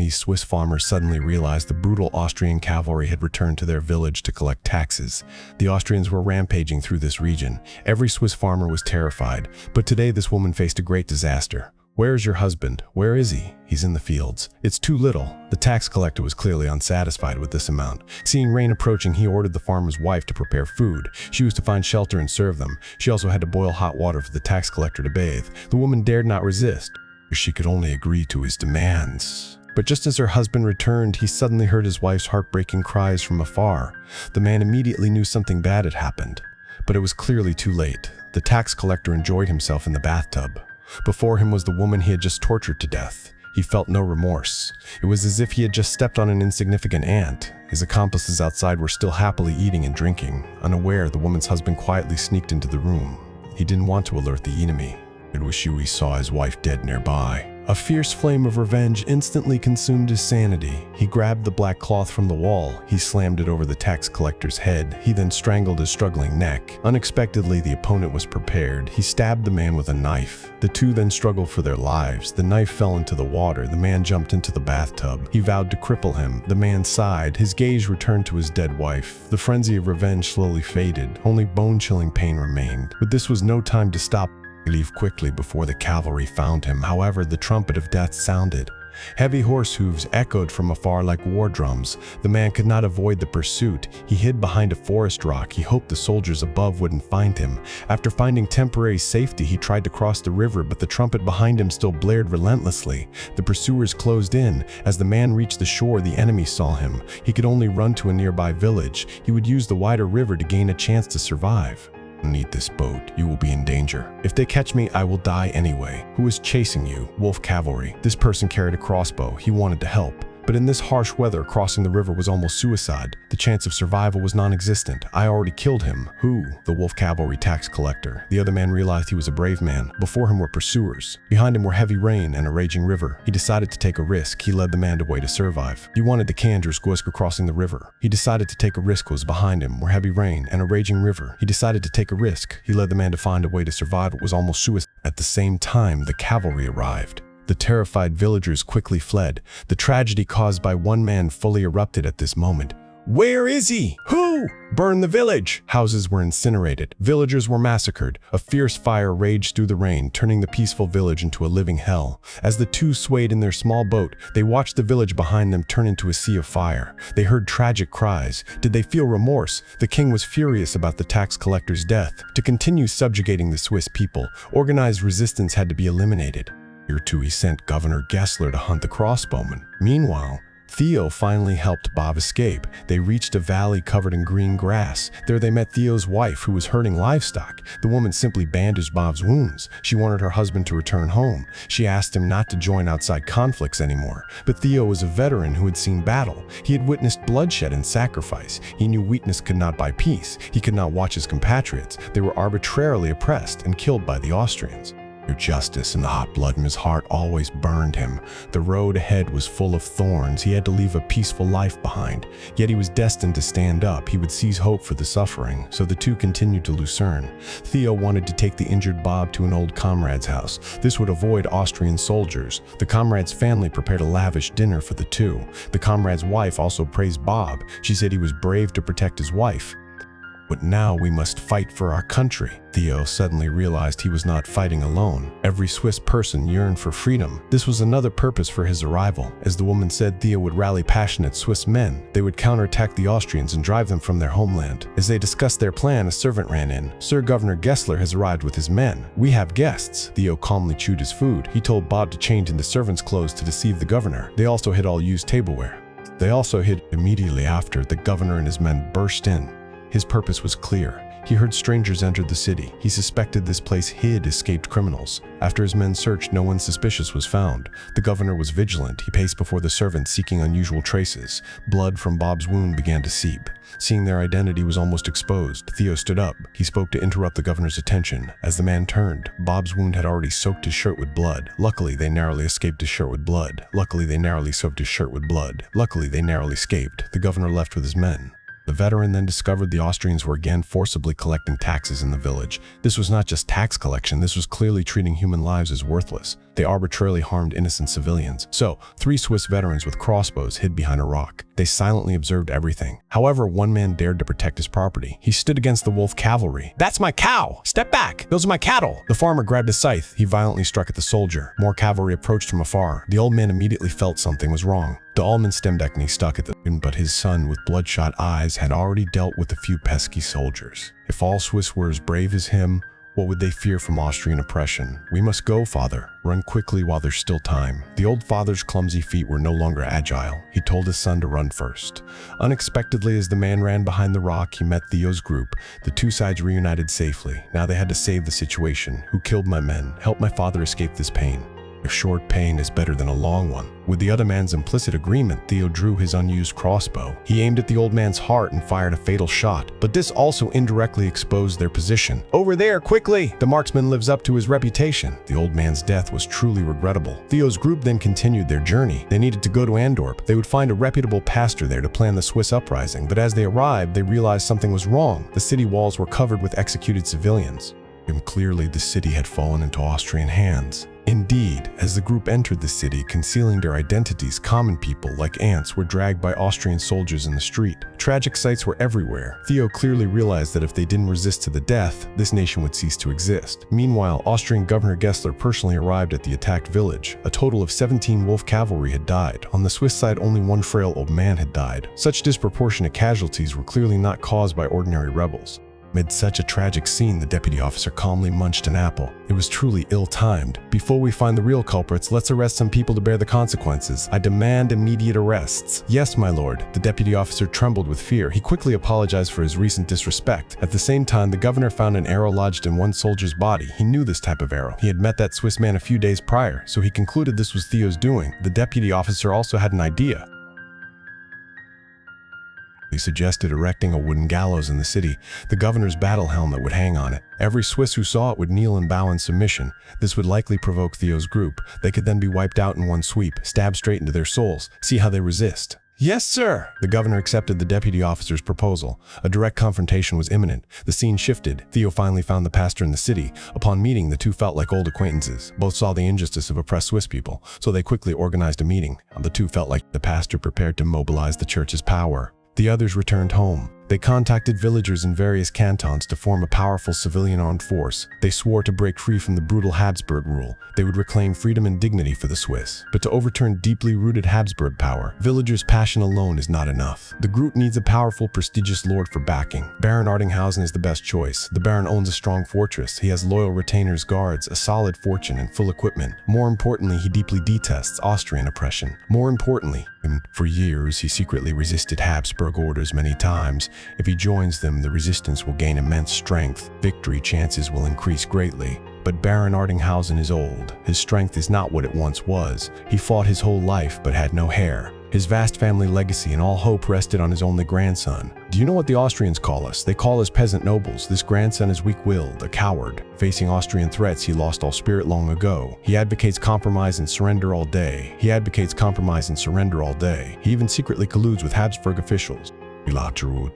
Vietnamese Swiss farmers suddenly realized the brutal Austrian cavalry had returned to their village to collect taxes. The Austrians were rampaging through this region. Every Swiss farmer was terrified, but today this woman faced a great disaster. "Where's your husband? Where is he?" "He's in the fields." "It's too little." The tax collector was clearly unsatisfied with this amount. Seeing rain approaching, he ordered the farmer's wife to prepare food. She was to find shelter and serve them. She also had to boil hot water for the tax collector to bathe. The woman dared not resist. She could only agree to his demands. But just as her husband returned, he suddenly heard his wife's heartbreaking cries from afar. The man immediately knew something bad had happened, but it was clearly too late. The tax collector enjoyed himself in the bathtub. Before him was the woman he had just tortured to death. He felt no remorse. It was as if he had just stepped on an insignificant ant. His accomplices outside were still happily eating and drinking. Unaware, the woman's husband quietly sneaked into the room. He didn't want to alert the enemy. It was Shui saw his wife dead nearby. A fierce flame of revenge instantly consumed his sanity. He grabbed the black cloth from the wall. He slammed it over the tax collector's head. He then strangled his struggling neck. Unexpectedly, the opponent was prepared. He stabbed the man with a knife. The two then struggled for their lives. The knife fell into the water. The man jumped into the bathtub. He vowed to cripple him. The man sighed. His gaze returned to his dead wife. The frenzy of revenge slowly faded. Only bone-chilling pain remained. But this was no time to stop. Leave quickly before the cavalry found him. However, the trumpet of death sounded. Heavy horse hooves echoed from afar like war drums. The man could not avoid the pursuit. He hid behind a forest rock. He hoped the soldiers above wouldn't find him. After finding temporary safety, he tried to cross the river, but the trumpet behind him still blared relentlessly. The pursuers closed in. As the man reached the shore, the enemy saw him. He could only run to a nearby village. He would use the wider river to gain a chance to survive. "Need this boat. You will be in danger. If they catch me, I will die anyway." "Who is chasing you?" "Wolf cavalry." This person carried a crossbow. He wanted to help. But in this harsh weather, crossing the river was almost suicide. The chance of survival was non-existent. "I already killed him." "Who?" "The wolf cavalry tax collector." The other man realized he was a brave man. Before him were pursuers. Behind him were heavy rain and a raging river. He decided to take a risk. He led the man to way to survive. He wanted the Kanders crossing the river. He decided to take a risk. Was behind him were heavy rain and a raging river. He decided to take a risk. He led the man to find a way to survive. It was almost suicide. At the same time, the cavalry arrived. The terrified villagers quickly fled. The tragedy caused by one man fully erupted at this moment. "Where is he? Who? Burn the village!" Houses were incinerated. Villagers were massacred. A fierce fire raged through the rain, turning the peaceful village into a living hell. As the two swayed in their small boat, they watched the village behind them turn into a sea of fire. They heard tragic cries. Did they feel remorse? The king was furious about the tax collector's death. To continue subjugating the Swiss people, organized resistance had to be eliminated. Here too, he sent Governor Gessler to hunt the crossbowmen. Meanwhile, Theo finally helped Bob escape. They reached a valley covered in green grass. There they met Theo's wife, who was herding livestock. The woman simply bandaged Bob's wounds. She wanted her husband to return home. She asked him not to join outside conflicts anymore. But Theo was a veteran who had seen battle. He had witnessed bloodshed and sacrifice. He knew weakness could not buy peace. He could not watch his compatriots. They were arbitrarily oppressed and killed by the Austrians. Justice and the hot blood in his heart always burned him. The road ahead was full of thorns. He had to leave a peaceful life behind. Yet he was destined to stand up. He would seize hope for the suffering. So the two continued to Lucerne. Theo wanted to take the injured Bob to an old comrade's house. This would avoid Austrian soldiers. The comrade's family prepared a lavish dinner for the two. The comrade's wife also praised Bob. She said he was brave to protect his wife. "But now we must fight for our country." Theo suddenly realized he was not fighting alone. Every Swiss person yearned for freedom. This was another purpose for his arrival. As the woman said, Theo would rally passionate Swiss men. They would counterattack the Austrians and drive them from their homeland. As they discussed their plan, a servant ran in. "Sir, Governor Gessler has arrived with his men." "We have guests." Theo calmly chewed his food. He told Bob to change into servant's clothes to deceive the governor. They also hid all used tableware. They also hid. Immediately after, the governor and his men burst in. His purpose was clear. He heard strangers entered the city. He suspected this place hid escaped criminals. After his men searched, no one suspicious was found. The governor was vigilant. He paced before the servants, seeking unusual traces. Blood from Bob's wound began to seep. Seeing their identity was almost exposed, Theo stood up. He spoke to interrupt the governor's attention. As the man turned, Bob's wound had already soaked his shirt with blood. Luckily, they narrowly escaped his shirt with blood. Luckily, they narrowly soaked his shirt with blood. Luckily, they narrowly escaped. The governor left with his men. The veteran then discovered the Austrians were again forcibly collecting taxes in the village. This was not just tax collection, this was clearly treating human lives as worthless. They arbitrarily harmed innocent civilians. So, 3 Swiss veterans with crossbows hid behind a rock. They silently observed everything. However, one man dared to protect his property. He stood against the wolf cavalry. "That's my cow! Step back! Those are my cattle!" The farmer grabbed a scythe. He violently struck at the soldier. More cavalry approached from afar. The old man immediately felt something was wrong. The almond stemdeckney stuck at the but his son with bloodshot eyes had already dealt with a few pesky soldiers. If all Swiss were as brave as him, what would they fear from Austrian oppression? "We must go, father. Run quickly while there's still time." The old father's clumsy feet were no longer agile. He told his son to run first. Unexpectedly, as the man ran behind the rock, he met Theo's group. The 2 sides reunited safely. Now they had to save the situation. "Who killed my men? Help my father escape this pain." "A short pain is better than a long one." With the other man's implicit agreement, Theo drew his unused crossbow. He aimed at the old man's heart and fired a fatal shot, but this also indirectly exposed their position. "Over there, quickly! The marksman lives up to his reputation." The old man's death was truly regrettable. Theo's group then continued their journey. They needed to go to Andorp. They would find a reputable pastor there to plan the Swiss uprising, but as they arrived, they realized something was wrong. The city walls were covered with executed civilians. And clearly, the city had fallen into Austrian hands. Indeed, as the group entered the city, concealing their identities, common people, like ants, were dragged by Austrian soldiers in the street. Tragic sights were everywhere. Theo clearly realized that if they didn't resist to the death, this nation would cease to exist. Meanwhile, Austrian Governor Gessler personally arrived at the attacked village. A total of 17 wolf cavalry had died. On the Swiss side, only one frail old man had died. Such disproportionate casualties were clearly not caused by ordinary rebels. Amid such a tragic scene, the deputy officer calmly munched an apple. It was truly ill-timed. "Before we find the real culprits, let's arrest some people to bear the consequences. I demand immediate arrests." "Yes, my lord." The deputy officer trembled with fear. He quickly apologized for his recent disrespect. At the same time, the governor found an arrow lodged in one soldier's body. He knew this type of arrow. He had met that Swiss man a few days prior, so he concluded this was Theo's doing. The deputy officer also had an idea. He suggested erecting a wooden gallows in the city. The governor's battle helmet would hang on it. Every Swiss who saw it would kneel and bow in submission. This would likely provoke Theo's group. They could then be wiped out in one sweep, stabbed straight into their souls. See how they resist. "Yes, sir." The governor accepted the deputy officer's proposal. A direct confrontation was imminent. The scene shifted. Theo finally found the pastor in the city. Upon meeting, the two felt like old acquaintances. Both saw the injustice of oppressed Swiss people, so they quickly organized a meeting. The two felt like the pastor prepared to mobilize the church's power. The others returned home. They contacted villagers in various cantons to form a powerful civilian armed force. They swore to break free from the brutal Habsburg rule. They would reclaim freedom and dignity for the Swiss. But to overturn deeply rooted Habsburg power, villagers' passion alone is not enough. The group needs a powerful, prestigious lord for backing. Baron Artinghausen is the best choice. The Baron owns a strong fortress. He has loyal retainers, guards, a solid fortune, and full equipment. More importantly, he deeply detests Austrian oppression. More importantly, for years, he secretly resisted Habsburg orders many times. If he joins them, the resistance will gain immense strength. Victory chances will increase greatly. But Baron Artinghausen is old. His strength is not what it once was. He fought his whole life but had no heir. His vast family legacy and all hope rested on his only grandson. Do you know what the Austrians call us? They call us peasant nobles. This grandson is weak-willed, a coward. Facing Austrian threats, he lost all spirit long ago. He advocates compromise and surrender all day. He even secretly colludes with Habsburg officials.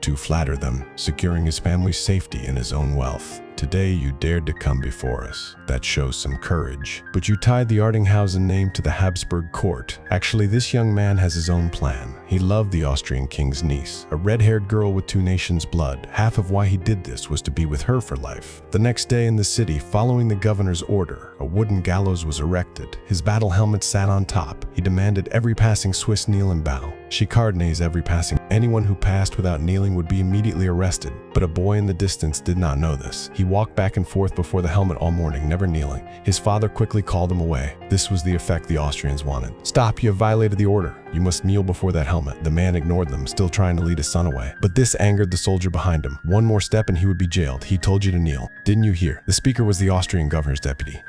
To flatter them, securing his family's safety and his own wealth. Today you dared to come before us. That shows some courage. But you tied the Artinghausen name to the Habsburg court. Actually, this young man has his own plan. He loved the Austrian king's niece, a red-haired girl with two nations' blood. Half of why he did this was to be with her for life. The next day in the city, following the governor's order, a wooden gallows was erected. His battle helmet sat on top. He demanded every passing Swiss kneel and bow. Chicardnes every passing. Anyone who passed without kneeling would be immediately arrested. But a boy in the distance did not know this. He walked back and forth before the helmet all morning, never kneeling. His father quickly called him away. This was the effect the Austrians wanted. "Stop, you have violated the order. You must kneel before that helmet." The man ignored them, still trying to lead his son away. But this angered the soldier behind him. One more step and he would be jailed. "He told you to kneel. Didn't you hear?" The speaker was the Austrian governor's deputy.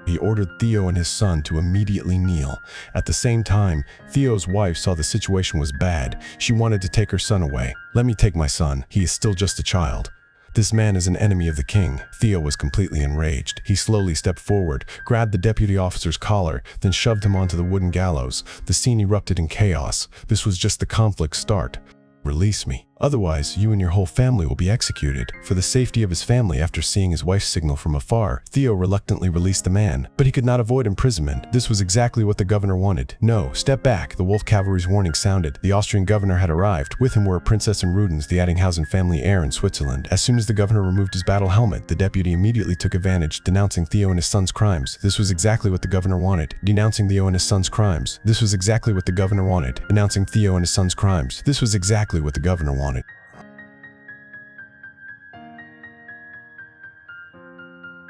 He ordered Theo and his son to immediately kneel. At the same time, Theo's wife saw the situation was bad. She wanted to take her son away. "Let me take my son. He is still just a child. This man is an enemy of the king." Theo was completely enraged. He slowly stepped forward, grabbed the deputy officer's collar, then shoved him onto the wooden gallows. The scene erupted in chaos. This was just the conflict's start. "Release me." Otherwise, you and your whole family will be executed. For the safety of his family, after seeing his wife's signal from afar, Theo reluctantly released the man. But he could not avoid imprisonment. This was exactly what the governor wanted. No, step back, the wolf cavalry's warning sounded. The Austrian governor had arrived. With him were a princess and Rudens, the Addinghausen family heir in Switzerland. As soon as the governor removed his battle helmet, the deputy immediately took advantage, denouncing Theo and his son's crimes. This was exactly what the governor wanted. Denouncing Theo and his son's crimes. This was exactly what the governor wanted. Denouncing Theo and his son's crimes. This was exactly what the governor wanted.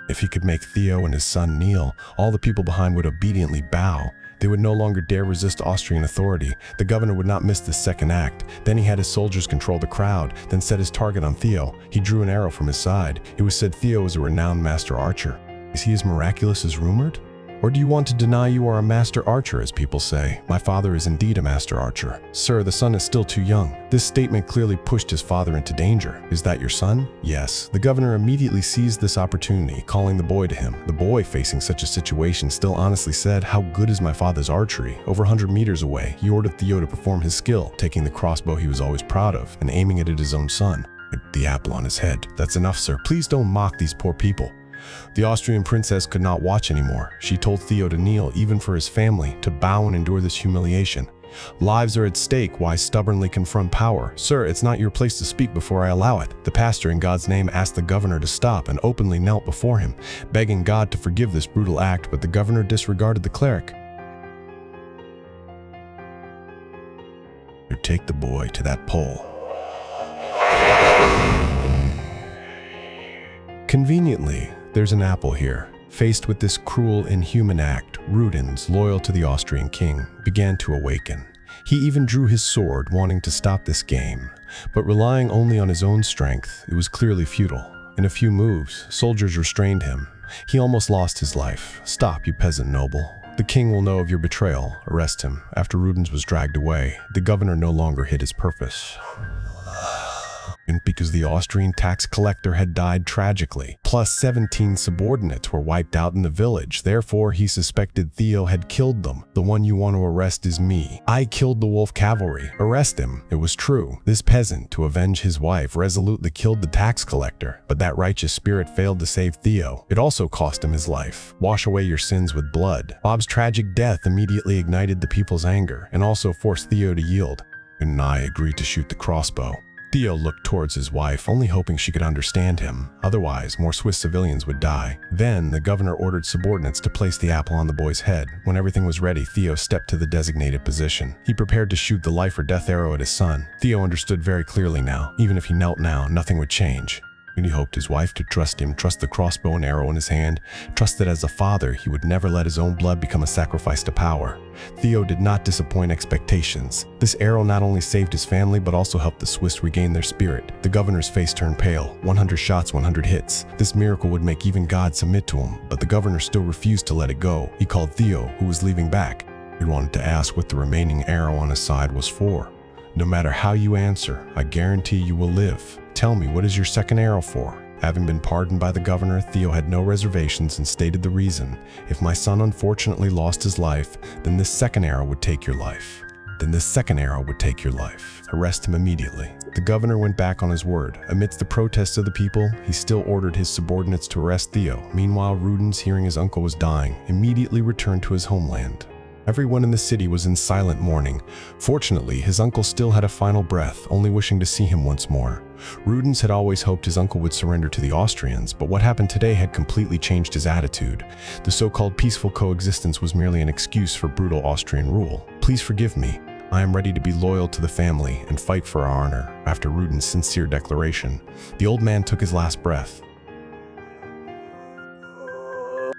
If he could make Theo and his son kneel, all the people behind would obediently bow. They would no longer dare resist Austrian authority. The governor would not miss this second act. Then he had his soldiers control the crowd, then set his target on Theo. He drew an arrow from his side. It was said Theo was a renowned master archer. Is he as miraculous as rumored? Or do you want to deny you are a master archer, as people say? My father is indeed a master archer. Sir, the son is still too young. This statement clearly pushed his father into danger. Is that your son? Yes. The governor immediately seized this opportunity, calling the boy to him. The boy, facing such a situation, still honestly said, "How good is my father's archery?" Over 100 meters away, he ordered Theo to perform his skill, taking the crossbow he was always proud of and aiming it at his own son. The apple on his head. That's enough, sir. Please don't mock these poor people. The Austrian princess could not watch anymore. She told Theo to kneel, even for his family, to bow and endure this humiliation. Lives are at stake. Why stubbornly confront power? Sir, it's not your place to speak before I allow it. The pastor, in God's name, asked the governor to stop and openly knelt before him, begging God to forgive this brutal act, but the governor disregarded the cleric. Take the boy to that pole. Conveniently, there's an apple here. Faced with this cruel, inhuman act, Rudens, loyal to the Austrian king, began to awaken. He even drew his sword, wanting to stop this game. But relying only on his own strength, it was clearly futile. In a few moves, soldiers restrained him. He almost lost his life. Stop, you peasant noble. The king will know of your betrayal. Arrest him. After Rudens was dragged away, the governor no longer hid his purpose. Because the Austrian tax collector had died tragically, plus 17 subordinates were wiped out in the village. Therefore, he suspected Theo had killed them. The one you want to arrest is me. I killed the wolf cavalry. Arrest him. It was true. This peasant, to avenge his wife, resolutely killed the tax collector. But that righteous spirit failed to save Theo. It also cost him his life. Wash away your sins with blood. Bob's tragic death immediately ignited the people's anger and also forced Theo to yield. And I agreed to shoot the crossbow. Theo looked towards his wife, only hoping she could understand him. Otherwise, more Swiss civilians would die. Then, the governor ordered subordinates to place the apple on the boy's head. When everything was ready, Theo stepped to the designated position. He prepared to shoot the life or death arrow at his son. Theo understood very clearly now. Even if he knelt now, nothing would change. And he hoped his wife to trust him, trust the crossbow and arrow in his hand, trust that as a father, he would never let his own blood become a sacrifice to power. Theo did not disappoint expectations. This arrow not only saved his family, but also helped the Swiss regain their spirit. The governor's face turned pale. 100 shots, 100 hits. This miracle would make even God submit to him, but the governor still refused to let it go. He called Theo, who was leaving back. He wanted to ask what the remaining arrow on his side was for. No matter how you answer, I guarantee you will live. Tell me, what is your second arrow for? Having been pardoned by the governor, Theo had no reservations and stated the reason. If my son unfortunately lost his life, then this second arrow would take your life. Arrest him immediately. The governor went back on his word. Amidst the protests of the people, he still ordered his subordinates to arrest Theo. Meanwhile, Rudens, hearing his uncle was dying, immediately returned to his homeland. Everyone in the city was in silent mourning. Fortunately, his uncle still had a final breath, only wishing to see him once more. Rudens had always hoped his uncle would surrender to the Austrians, but what happened today had completely changed his attitude. The so-called peaceful coexistence was merely an excuse for brutal Austrian rule. Please forgive me. I am ready to be loyal to the family and fight for our honor. After Rudens' sincere declaration, the old man took his last breath.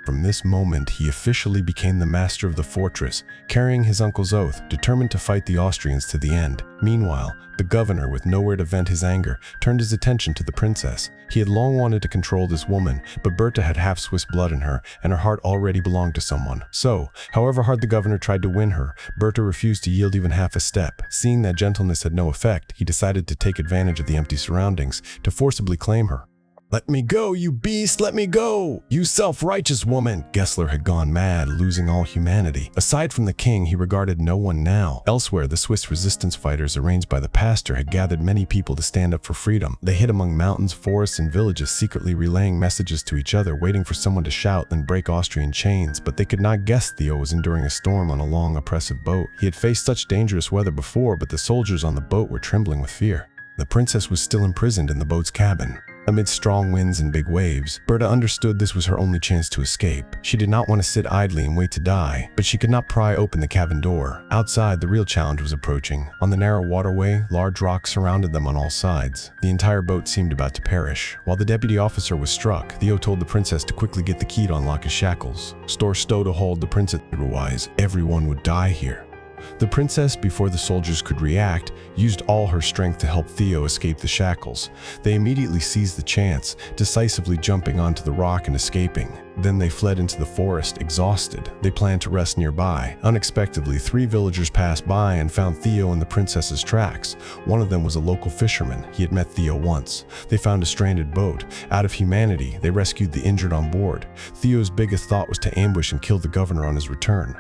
From this moment, he officially became the master of the fortress, carrying his uncle's oath, determined to fight the Austrians to the end. Meanwhile, the governor, with nowhere to vent his anger, turned his attention to the princess. He had long wanted to control this woman, but Berta had half Swiss blood in her, and her heart already belonged to someone. So, however hard the governor tried to win her, Berta refused to yield even half a step. Seeing that gentleness had no effect, he decided to take advantage of the empty surroundings to forcibly claim her. "Let me go, you beast, let me go! You self-righteous woman!" Gessler had gone mad, losing all humanity. Aside from the king, he regarded no one now. Elsewhere, the Swiss resistance fighters arranged by the pastor had gathered many people to stand up for freedom. They hid among mountains, forests, and villages, secretly relaying messages to each other, waiting for someone to shout, then break Austrian chains. But they could not guess Theo was enduring a storm on a long, oppressive boat. He had faced such dangerous weather before, but the soldiers on the boat were trembling with fear. The princess was still imprisoned in the boat's cabin. Amid strong winds and big waves, Berta understood this was her only chance to escape. She did not want to sit idly and wait to die, but she could not pry open the cabin door. Outside, the real challenge was approaching. On the narrow waterway, large rocks surrounded them on all sides. The entire boat seemed about to perish. While the deputy officer was struck, Theo told the princess to quickly get the key to unlock his shackles. Store stow to hold the princess, otherwise everyone would die here. The princess, before the soldiers could react, used all her strength to help Theo escape the shackles. They immediately seized the chance, decisively jumping onto the rock and escaping. Then they fled into the forest, exhausted. They planned to rest nearby. Unexpectedly, 3 villagers passed by and found Theo and the princess's tracks. One of them was a local fisherman. He had met Theo once. They found a stranded boat. Out of humanity, they rescued the injured on board. Theo's biggest thought was to ambush and kill the governor on his return.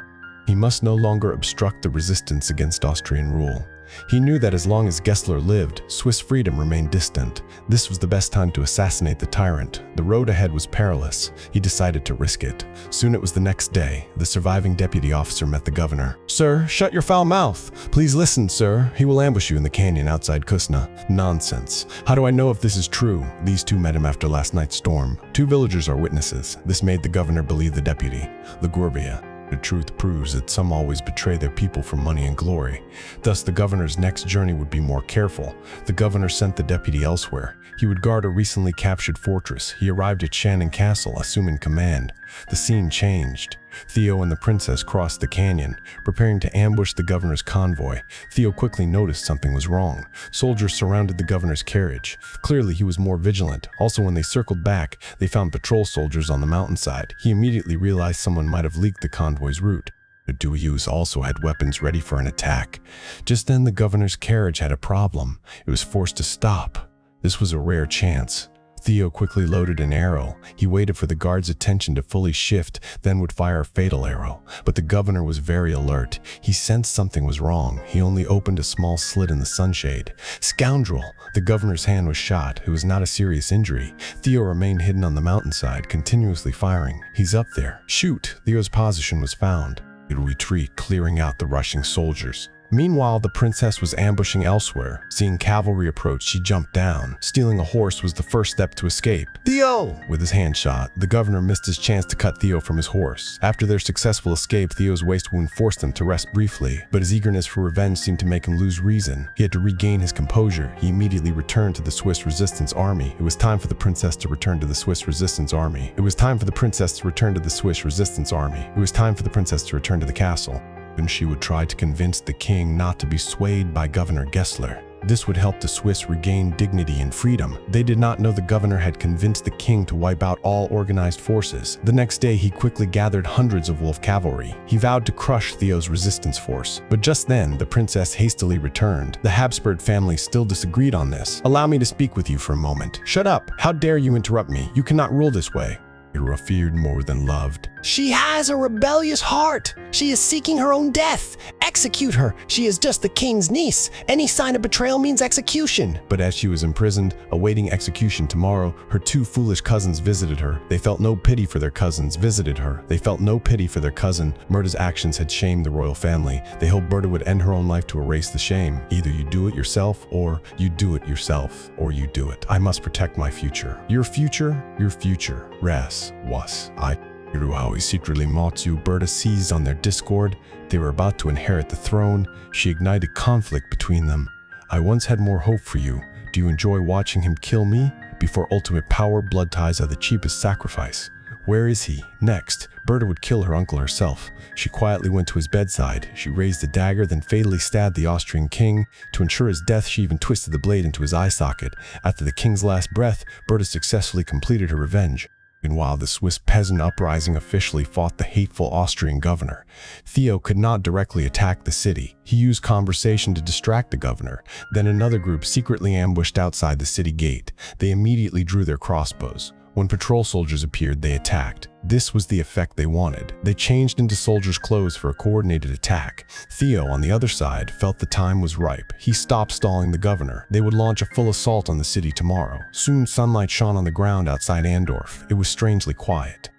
He must no longer obstruct the resistance against Austrian rule. He knew that as long as Gessler lived, Swiss freedom remained distant. This was the best time to assassinate the tyrant. The road ahead was perilous. He decided to risk it. Soon it was the next day. The surviving deputy officer met the governor. "Sir, shut your foul mouth. Please listen, sir. He will ambush you in the canyon outside Kusna." "Nonsense. How do I know if this is true?" These two met him after last night's storm. 2 villagers are witnesses. This made the governor believe the deputy. Ligurbia. The truth proves that some always betray their people for money and glory. Thus, the governor's next journey would be more careful. The governor sent the deputy elsewhere. He would guard a recently captured fortress. He arrived at Shannon Castle, assuming command. The scene changed. Theo and the princess crossed the canyon, preparing to ambush the governor's convoy. Theo quickly noticed something was wrong. Soldiers surrounded the governor's carriage. Clearly, he was more vigilant. Also, when they circled back, they found patrol soldiers on the mountainside. He immediately realized someone might have leaked the convoy's route. The Defies also had weapons ready for an attack. Just then, the governor's carriage had a problem. It was forced to stop. This was a rare chance. Theo quickly loaded an arrow. He waited for the guard's attention to fully shift, then would fire a fatal arrow. But the governor was very alert. He sensed something was wrong. He only opened a small slit in the sunshade. Scoundrel! The governor's hand was shot. It was not a serious injury. Theo remained hidden on the mountainside, continuously firing. "He's up there. Shoot!" Theo's position was found. He'd retreat, clearing out the rushing soldiers. Meanwhile, the princess was ambushing elsewhere. Seeing cavalry approach, she jumped down. Stealing a horse was the first step to escape. "Theo!" With his hand shot, the governor missed his chance to cut Theo from his horse. After their successful escape, Theo's waist wound forced him to rest briefly, but his eagerness for revenge seemed to make him lose reason. He had to regain his composure. He immediately returned to the Swiss resistance army. It was time for the princess to return to the Swiss resistance army. It was time for the princess to return to the Swiss resistance army. It was time for the princess to return to the castle. And she would try to convince the king not to be swayed by Governor Gessler. This would help the Swiss regain dignity and freedom. They did not know the governor had convinced the king to wipe out all organized forces. The next day, he quickly gathered hundreds of wolf cavalry. He vowed to crush Theo's resistance force. But just then, the princess hastily returned. The Habsburg family still disagreed on this. "Allow me to speak with you for a moment." "Shut up! How dare you interrupt me? You cannot rule this way." You are feared more than loved. "She has a rebellious heart. She is seeking her own death. Execute her. She is just the king's niece. Any sign of betrayal means execution." But as she was imprisoned, awaiting execution tomorrow, her 2 foolish cousins visited her. They felt no pity for their cousins. They felt no pity for their cousin. Murda's actions had shamed the royal family. They hoped Berta would end her own life to erase the shame. Either you do it yourself, or you do it yourself, or you do it. I must protect my future. Your future? Your future. Res. Was. I. Iruawi secretly mocked you. Berta seized on their discord. They were about to inherit the throne. She ignited conflict between them. "I once had more hope for you. Do you enjoy watching him kill me? Before ultimate power, blood ties are the cheapest sacrifice. Where is he?" Next, Berta would kill her uncle herself. She quietly went to his bedside. She raised a dagger, then fatally stabbed the Austrian king. To ensure his death, she even twisted the blade into his eye socket. After the king's last breath, Berta successfully completed her revenge. Meanwhile, the Swiss peasant uprising officially fought the hateful Austrian governor. Theo could not directly attack the city. He used conversation to distract the governor. Then another group secretly ambushed outside the city gate. They immediately drew their crossbows. When patrol soldiers appeared, they attacked. This was the effect they wanted. They changed into soldiers' clothes for a coordinated attack. Theo, on the other side, felt the time was ripe. He stopped stalling the governor. They would launch a full assault on the city tomorrow. Soon, sunlight shone on the ground outside Andorf. It was strangely quiet.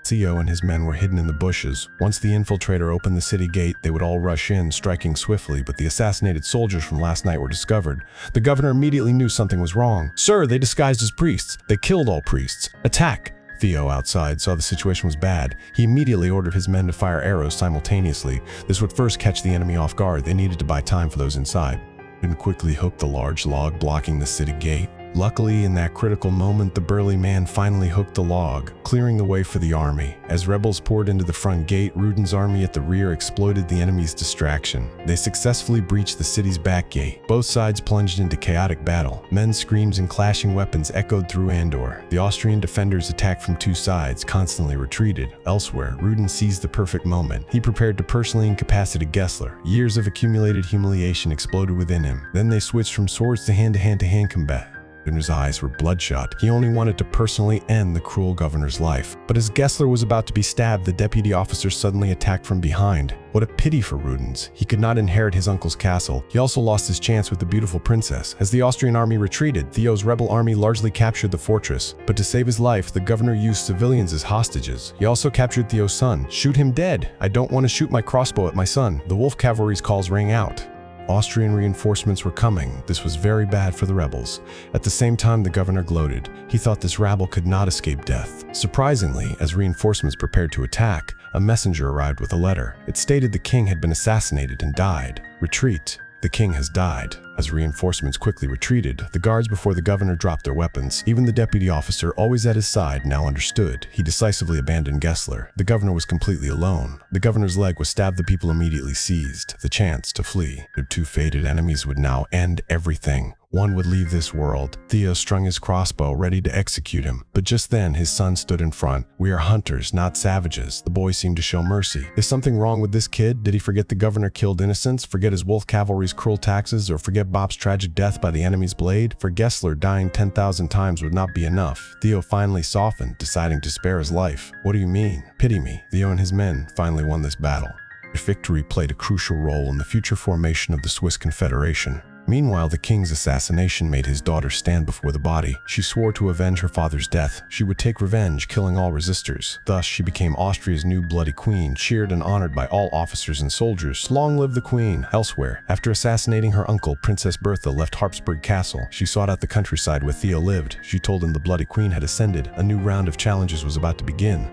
Theo and his men were hidden in the bushes. Once the infiltrator opened the city gate, they would all rush in, striking swiftly, but the assassinated soldiers from last night were discovered. The governor immediately knew something was wrong. "Sir, they disguised as priests. They killed all priests. Attack!" Theo, outside, saw the situation was bad. He immediately ordered his men to fire arrows simultaneously. This would first catch the enemy off guard. They needed to buy time for those inside. And quickly hooked the large log blocking the city gate. Luckily, in that critical moment, the burly man finally hooked the log, clearing the way for the army. As rebels poured into the front gate, Rudin's army at the rear exploited the enemy's distraction. They successfully breached the city's back gate. Both sides plunged into chaotic battle. Men's screams and clashing weapons echoed through Andor. The Austrian defenders attacked from two sides, constantly retreated. Elsewhere, Rudin seized the perfect moment. He prepared to personally incapacitate Gessler. Years of accumulated humiliation exploded within him. Then they switched from swords to hand-to-hand combat. And his eyes were bloodshot. He only wanted to personally end the cruel governor's life. But as Gessler was about to be stabbed, the deputy officer suddenly attacked from behind. What a pity for Rudens. He could not inherit his uncle's castle. He also lost his chance with the beautiful princess. As the Austrian army retreated, Theo's rebel army largely captured the fortress. But to save his life, the governor used civilians as hostages. He also captured Theo's son. "Shoot him dead. I don't want to shoot my crossbow at my son." The wolf cavalry's calls rang out. Austrian reinforcements were coming. This was very bad for the rebels. At the same time, the governor gloated. He thought this rabble could not escape death. Surprisingly, as reinforcements prepared to attack, a messenger arrived with a letter. It stated the king had been assassinated and died. Retreat. The king has died. As reinforcements quickly retreated, the guards before the governor dropped their weapons. Even the deputy officer, always at his side, now understood. He decisively abandoned Gessler. The governor was completely alone. The governor's leg was stabbed. The people immediately seized the chance to flee. Their two fated enemies would now end everything. One would leave this world. Theo strung his crossbow, ready to execute him. But just then, his son stood in front. "We are hunters, not savages." The boy seemed to show mercy. Is something wrong with this kid? Did he forget the governor killed innocents? Forget his wolf cavalry's cruel taxes? Or forget Bob's tragic death by the enemy's blade? For Gessler, dying 10,000 times would not be enough. Theo finally softened, deciding to spare his life. "What do you mean? Pity me." Theo and his men finally won this battle. Their victory played a crucial role in the future formation of the Swiss Confederation. Meanwhile, the king's assassination made his daughter stand before the body. She swore to avenge her father's death. She would take revenge, killing all resistors. Thus, she became Austria's new bloody queen, cheered and honored by all officers and soldiers. Long live the queen! Elsewhere, after assassinating her uncle, Princess Bertha left Harpsburg Castle. She sought out the countryside where Theo lived. She told him the bloody queen had ascended. A new round of challenges was about to begin.